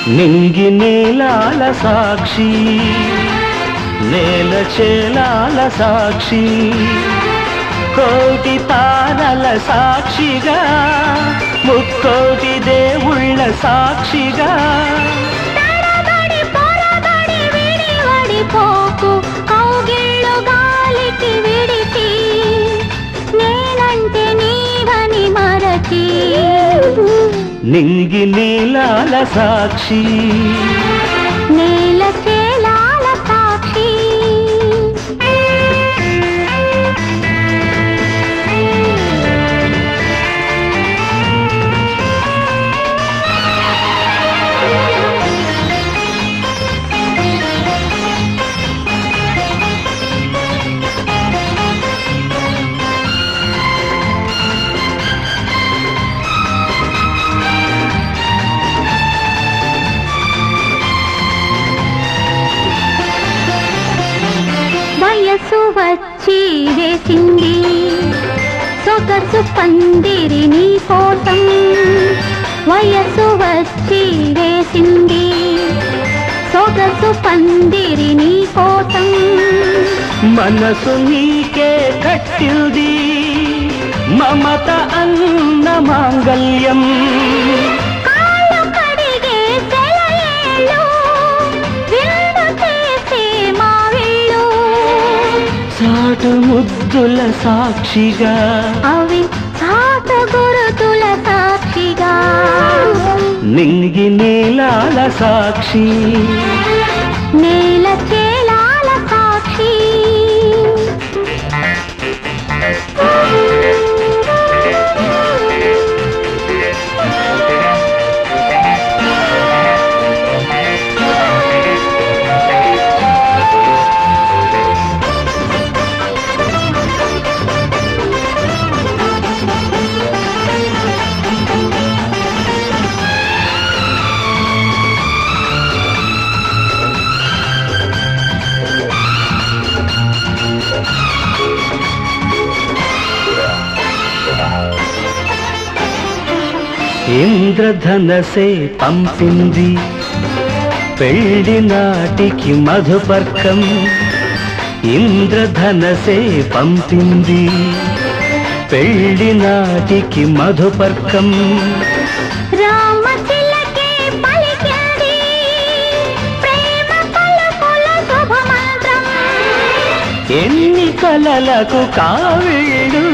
నింగి నీలాల సాక్షి, నేల చేలాల సాక్షి, కోటి తారల సాక్షిగా, ముక్కోటి దేవుళ్ళ సాక్షిగా, తడబడి పొరబడి విడివడి పోకు కౌగిళ్ళు గాలికి విడిచి, నేనంటే నీవని మరచి, నింగి నీలాల సాక్షి, నేల చేలాల సాక్షి. వయసు వచ్చి వేసింది సొగసు పందిరి నీ కోసం, వయసు వచ్చి వేసింది సొగసు పందిరి నీ కోసం, మనసు నీకే కట్టింది మమత అన్న మాంగల్యం, కాళ్ళు కడిగే సెలయేళ్ళు విందు చేసే మావిళ్ళు, చాటు ముద్దుల సాక్షిగా, అవి సాత గురుతుల సాక్షిగా, నింగి నీలాల సాక్షి, నేల చేలాల సాక్షి. ఇంద్రధనసే పంపింది పెళ్లి నాటికి మధుపర్కం, ఇంద్రధనసే పంపింది పెళ్లి నాటికి మధుపర్కం, రామచిలకే పలికింది ప్రేమ పలుకుల శుభమంత్రం, ఎన్ని కలలకు కావిళ్ళు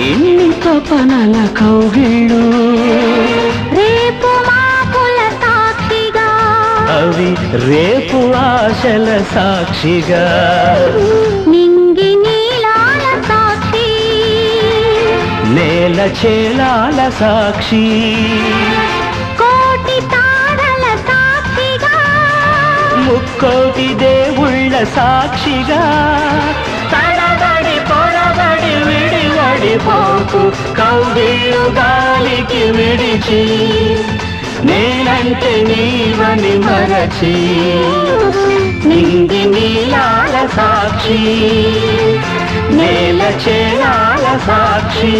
ఎన్ని తపనల కౌగిళ్ళు, రేపు మాపుల సాక్షిగా, అవి రేపు ఆశల సాక్షిగా, నింగి నీలాల సాక్షి, నేల చేలాల సాక్షి, కోటి తారల సాక్షిగా, ముక్కోటి దేవుళ్ళ సాక్షిగా, తడబడి పొరబడి విడివడి పోకు కౌగిళ్ళు గాలికి విడిచి, నేనంటే నీవని మరచి, నింగి నీలాల సాక్షి, నేల చేలాల సాక్షి.